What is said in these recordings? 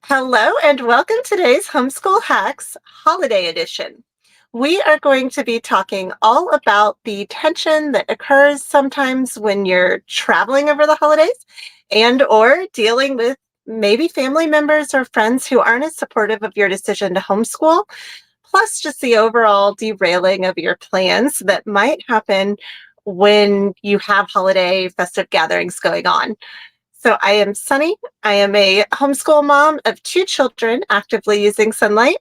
Hello and welcome to today's Homeschool Hacks Holiday Edition. We are going to be talking all about the tension that occurs sometimes when you're traveling over the holidays and or dealing with maybe family members or friends who aren't as supportive of your decision to homeschool, plus just the overall derailing of your plans that might happen when you have holiday festive gatherings going on. So I am Sunny. I am a homeschool mom of two children actively using Sunlight,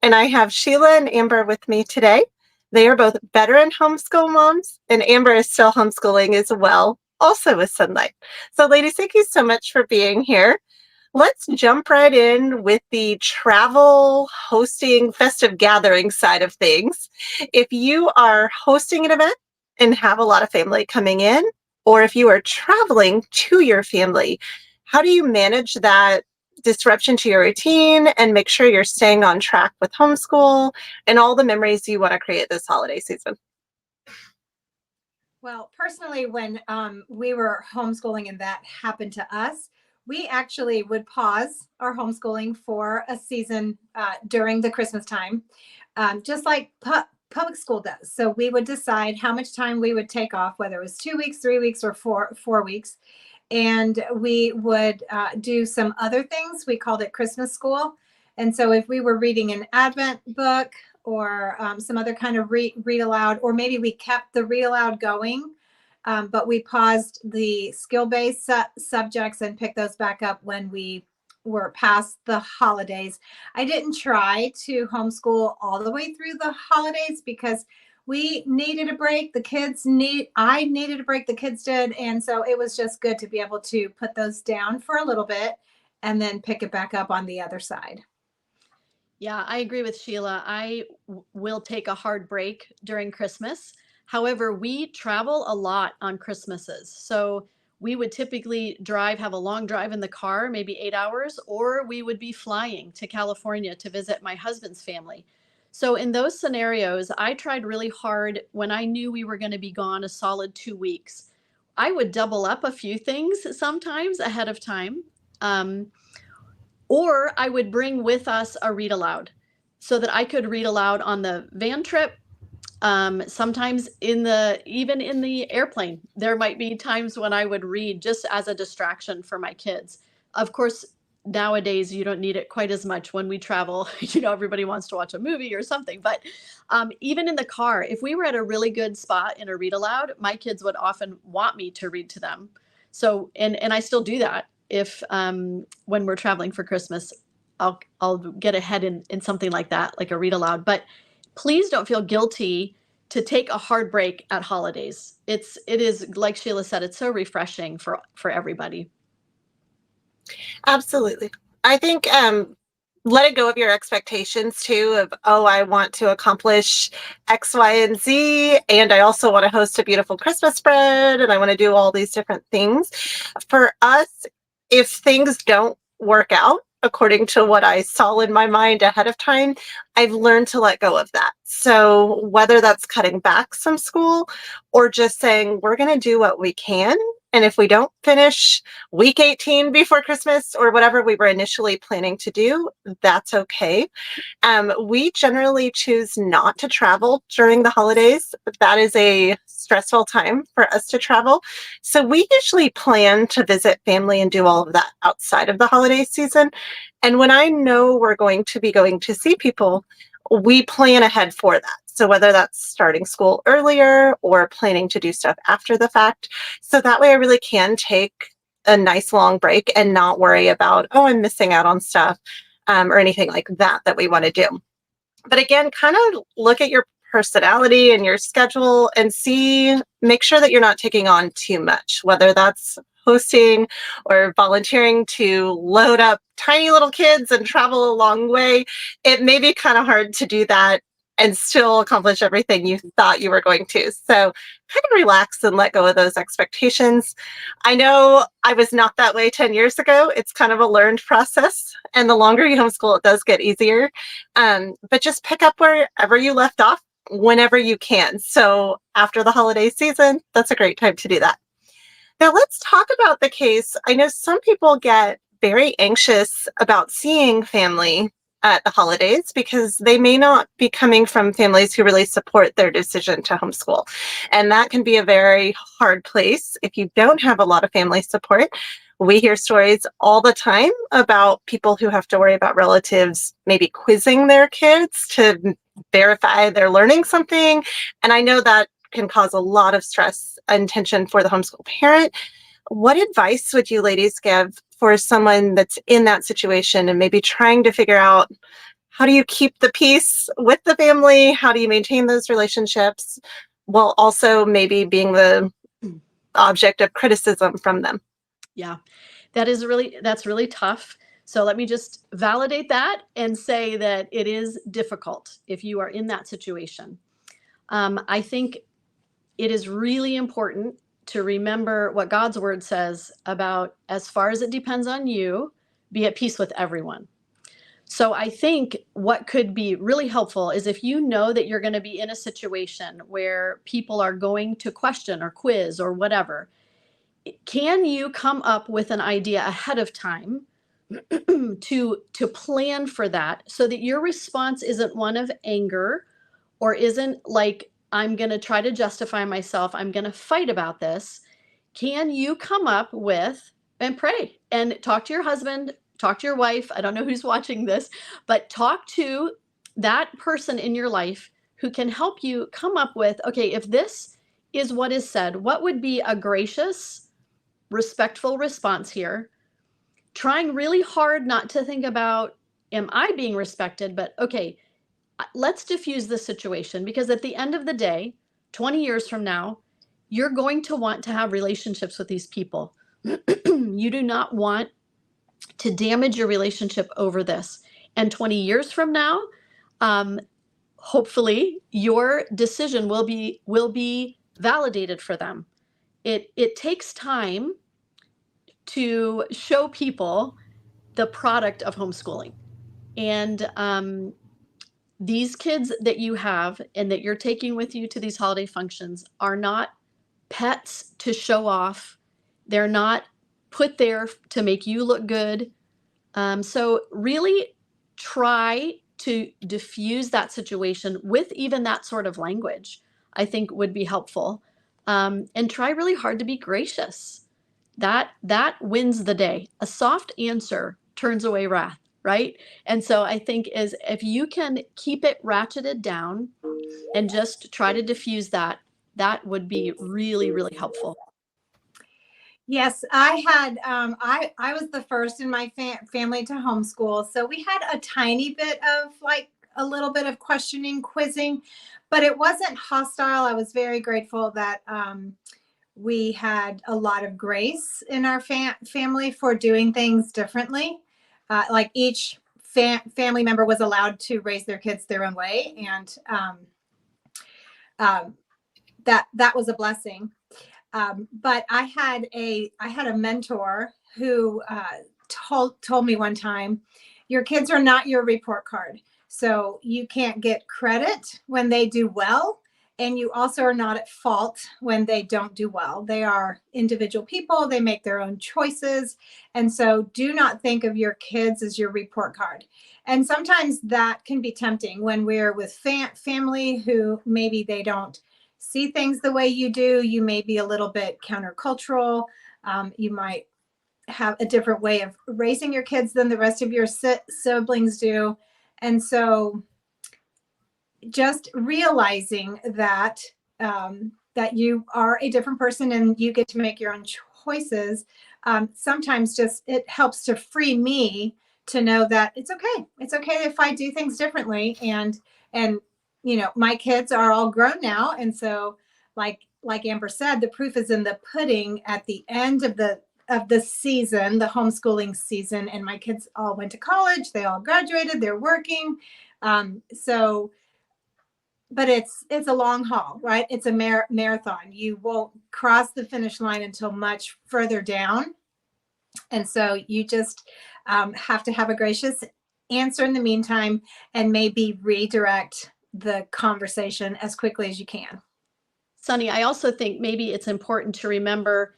and I have Sheila and Amber with me today. They are both veteran homeschool moms, and Amber is still homeschooling as well, also with Sunlight. So ladies, thank you so much for being here. Let's jump right in with the travel, hosting, festive gathering side of things. If you are hosting an event and have a lot of family coming in, or if you are traveling to your family, how do you manage that disruption to your routine and make sure you're staying on track with homeschool and all the memories you want to create this holiday season? Well, personally, when we were homeschooling and that happened to us, we actually would pause our homeschooling for a season during the Christmas time, just like public school does. So we would decide how much time we would take off, whether it was 2 weeks, 3 weeks, or four weeks. And we would do some other things. We called it Christmas school. And so if we were reading an Advent book or some other kind of read aloud, or maybe we kept the read aloud going, but we paused the skill-based subjects and picked those back up when we were past the holidays. I didn't try to homeschool all the way through the holidays because we needed a break. I needed a break. The kids did. And so it was just good to be able to put those down for a little bit and then pick it back up on the other side. Yeah, I agree with Sheila. Will take a hard break during Christmas. However, we travel a lot on Christmases. So we would typically have a long drive in the car, maybe 8 hours, or we would be flying to California to visit my husband's family. So in those scenarios, I tried really hard when I knew we were going to be gone a solid 2 weeks. I would double up a few things sometimes ahead of time. Or I would bring with us a read aloud so that I could read aloud on the van trip. Sometimes even in the airplane, there might be times when I would read just as a distraction for my kids. Of course, nowadays you don't need it quite as much when we travel. Everybody wants to watch a movie or something. But even in the car, if we were at a really good spot in a read aloud, my kids would often want me to read to them. So, and I still do that. If when we're traveling for Christmas, I'll get ahead in something like that, like a read aloud. But please don't feel guilty to take a hard break at holidays. It is, like Sheila said, it's so refreshing for everybody. Absolutely. I think letting go of your expectations too of, oh, I want to accomplish X, Y, and Z, and I also want to host a beautiful Christmas spread, and I want to do all these different things. For us, if things don't work out according to what I saw in my mind ahead of time, I've learned to let go of that. So whether that's cutting back some school or just saying, we're going to do what we can. And if we don't finish week 18 before Christmas or whatever we were initially planning to do, that's okay. We generally choose not to travel during the holidays. That is a stressful time for us to travel. So we usually plan to visit family and do all of that outside of the holiday season. And when I know we're going to be going to see people, we plan ahead for that. So whether that's starting school earlier or planning to do stuff after the fact. So that way I really can take a nice long break and not worry about, oh, I'm missing out on stuff or anything like that we want to do. But again, kind of look at your personality and your schedule and make sure that you're not taking on too much, whether that's hosting or volunteering to load up tiny little kids and travel a long way. It may be kind of hard to do that and still accomplish everything you thought you were going to. So kind of relax and let go of those expectations. I know I was not that way 10 years ago. It's kind of a learned process. And the longer you homeschool, it does get easier. But just pick up wherever you left off whenever you can. So after the holiday season, that's a great time to do that. Now let's talk about the case. I know some people get very anxious about seeing family at the holidays because they may not be coming from families who really support their decision to homeschool. And that can be a very hard place if you don't have a lot of family support. We hear stories all the time about people who have to worry about relatives maybe quizzing their kids to verify they're learning something. And I know that can cause a lot of stress and tension for the homeschool parent. What advice would you ladies give for someone that's in that situation and maybe trying to figure out how do you keep the peace with the family? How do you maintain those relationships while also maybe being the object of criticism from them? Yeah, that's really tough. So let me just validate that and say that it is difficult if you are in that situation. I think it is really important to remember what God's word says about, as far as it depends on you, be at peace with everyone. So I think what could be really helpful is if you know that you're going to be in a situation where people are going to question or quiz or whatever, can you come up with an idea ahead of time to plan for that so that your response isn't one of anger or isn't like, I'm going to try to justify myself, I'm going to fight about this? Can you come up with and pray and talk to your husband, talk to your wife? I don't know who's watching this, but talk to that person in your life who can help you come up with, okay, if this is what is said, what would be a gracious, respectful response here? Trying really hard not to think about, am I being respected? But okay, let's diffuse the situation, because at the end of the day, 20 years from now, you're going to want to have relationships with these people. You do not want to damage your relationship over this. And 20 years from now, hopefully your decision will be validated for them. It takes time to show people the product of homeschooling. And these kids that you have and that you're taking with you to these holiday functions are not pets to show off. They're not put there to make you look good. So really try to diffuse that situation with even that sort of language, I think would be helpful. And try really hard to be gracious. That wins the day. A soft answer turns away wrath, right? And so I think is if you can keep it ratcheted down and just try to diffuse that, that would be really, really helpful. Yes, I had. I was the first in my family to homeschool, so we had a tiny bit of like a little bit of questioning, quizzing, but it wasn't hostile. I was very grateful that we had a lot of grace in our family for doing things differently. Like each family member was allowed to raise their kids their own way, and that was a blessing. But I had a mentor who told me one time, your kids are not your report card. So you can't get credit when they do well. And you also are not at fault when they don't do well. They are individual people. They make their own choices. And so do not think of your kids as your report card. And sometimes that can be tempting when we're with family who maybe they don't see things the way you do. You may be a little bit countercultural. You might have a different way of raising your kids than the rest of your siblings do. And so just realizing that that you are a different person and you get to make your own choices. Sometimes just it helps to free me to know that it's okay. It's okay if I do things differently. And you know, my kids are all grown now, and so like Amber said, the proof is in the pudding at the end of the season, the homeschooling season. And my kids all went to college. They all graduated. They're working. So but it's a long haul, right? It's a marathon. You won't cross the finish line until much further down. And so you just have to have a gracious answer in the meantime and maybe redirect the conversation as quickly as you can. Sunny, I also think maybe it's important to remember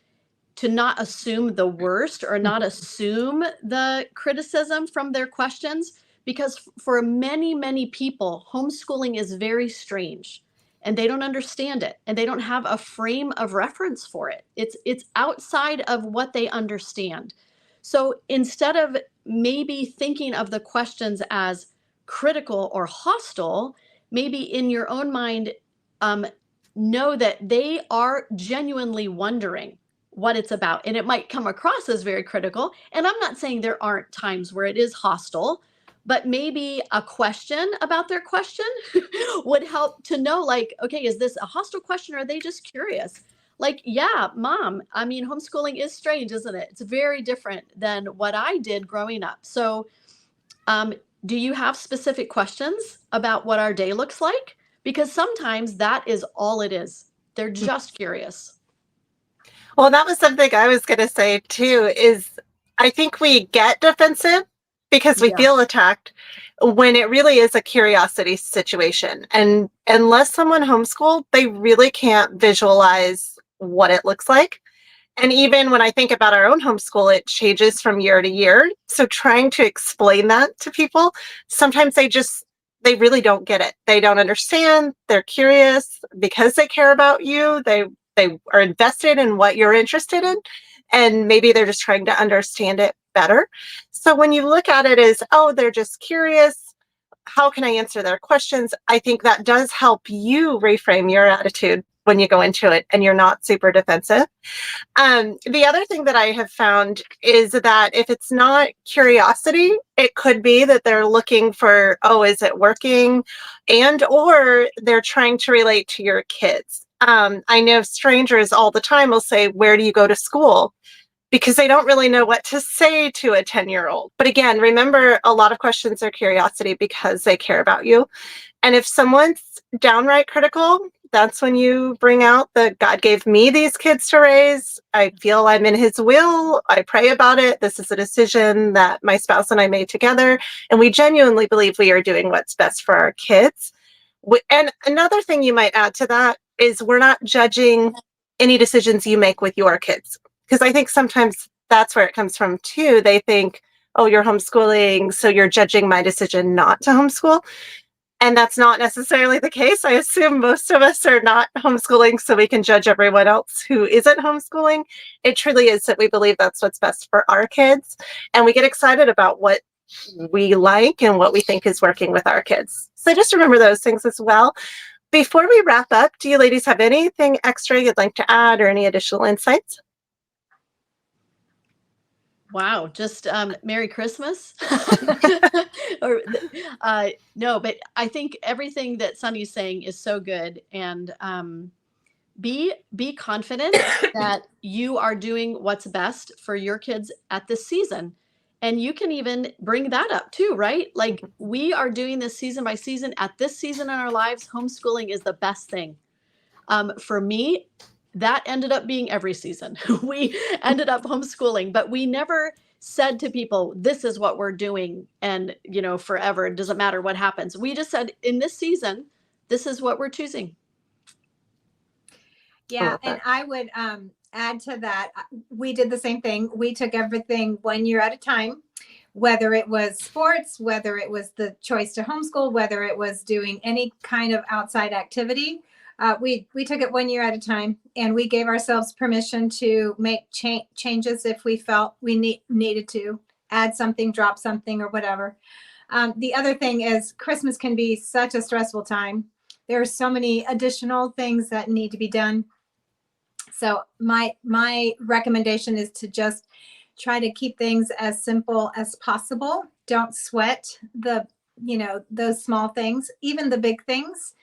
to not assume the worst or not assume the criticism from their questions, because for many, many people, homeschooling is very strange and they don't understand it and they don't have a frame of reference for it. It's outside of what they understand. So instead of maybe thinking of the questions as critical or hostile, maybe in your own mind, know that they are genuinely wondering what it's about. And it might come across as very critical. And I'm not saying there aren't times where it is hostile, but maybe a question about their question would help to know, like, okay, is this a hostile question or are they just curious? Like, yeah, mom, I mean, homeschooling is strange, isn't it? It's very different than what I did growing up. So do you have specific questions about what our day looks like? Because sometimes that is all it is. They're just curious. Well, that was something I was going to say too, is I think we get defensive because we Yeah. feel attacked when it really is a curiosity situation. And unless someone homeschooled, they really can't visualize what it looks like. And even when I think about our own homeschool, it changes from year to year. So trying to explain that to people, sometimes they really don't get it. They don't understand. They're curious because they care about you. They are invested in what you're interested in, and maybe they're just trying to understand it better. So when you look at it as, oh, they're just curious, how can I answer their questions? I think that does help you reframe your attitude when you go into it and you're not super defensive. The other thing that I have found is that if it's not curiosity, it could be that they're looking for, oh, is it working? And or they're trying to relate to your kids. I know strangers all the time will say, where do you go to school? Because they don't really know what to say to a 10-year-old. But again, remember, a lot of questions are curiosity because they care about you. And if someone's downright critical, that's when you bring out the God gave me these kids to raise. I feel I'm in his will. I pray about it. This is a decision that my spouse and I made together. And we genuinely believe we are doing what's best for our kids. And another thing you might add to that is we're not judging any decisions you make with your kids. Because I think sometimes that's where it comes from too. They think, oh, you're homeschooling, so you're judging my decision not to homeschool. And that's not necessarily the case. I assume most of us are not homeschooling so we can judge everyone else who isn't homeschooling. It truly is that we believe that's what's best for our kids. And we get excited about what we like and what we think is working with our kids. So just remember those things as well. Before we wrap up, do you ladies have anything extra you'd like to add or any additional insights? Wow, just Merry Christmas. or no, but I think everything that Sunny's saying is so good, and be confident that you are doing what's best for your kids at this season. And you can even bring that up too, right? Like, we are doing this season by season. At this season in our lives, homeschooling is the best thing. For me, that ended up being every season. We ended up homeschooling, but we never said to people, this is what we're doing. And, forever, it doesn't matter what happens. We just said, in this season, this is what we're choosing. Yeah. And I would add to that. We did the same thing. We took everything 1 year at a time, whether it was sports, whether it was the choice to homeschool, whether it was doing any kind of outside activity. We took it 1 year at a time, and we gave ourselves permission to make changes if we felt we needed to add something, drop something, or whatever. The other thing is Christmas can be such a stressful time. There are so many additional things that need to be done. So my recommendation is to just try to keep things as simple as possible. Don't sweat those small things, even the big things.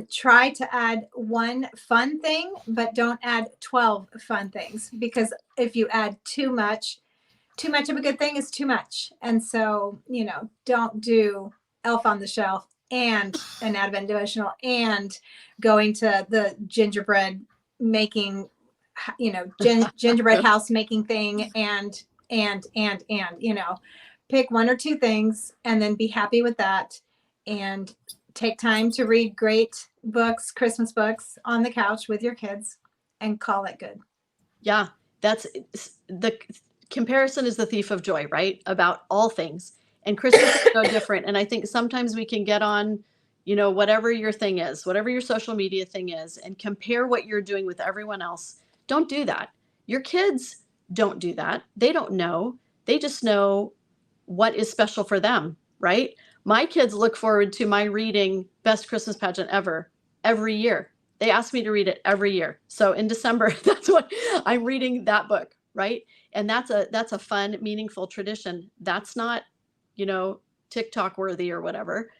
Try to add one fun thing, but don't add 12 fun things, because if you add too much of a good thing is too much. And so, don't do Elf on the Shelf and an Advent devotional and going to the gingerbread making, gingerbread house making thing and, pick one or two things and then be happy with that, and take time to read great books, Christmas books on the couch with your kids, and call it good. Yeah. the comparison is the thief of joy, right? About all things. And Christmas is no different. And I think sometimes we can get on, whatever your thing is, whatever your social media thing is, and compare what you're doing with everyone else. Don't do that. Your kids don't do that. They don't know. They just know what is special for them, right? My kids look forward to my reading Best Christmas Pageant Ever every year. They ask me to read it every year. So in December, that's what I'm reading, that book, right? And that's a fun, meaningful tradition. That's not, TikTok worthy or whatever.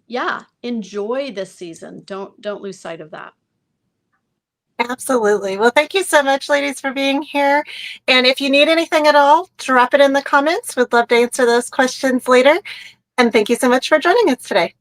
Yeah, enjoy this season. Don't lose sight of that. Absolutely. Well, thank you so much, ladies, for being here. And if you need anything at all, drop it in the comments. We'd love to answer those questions later. And thank you so much for joining us today.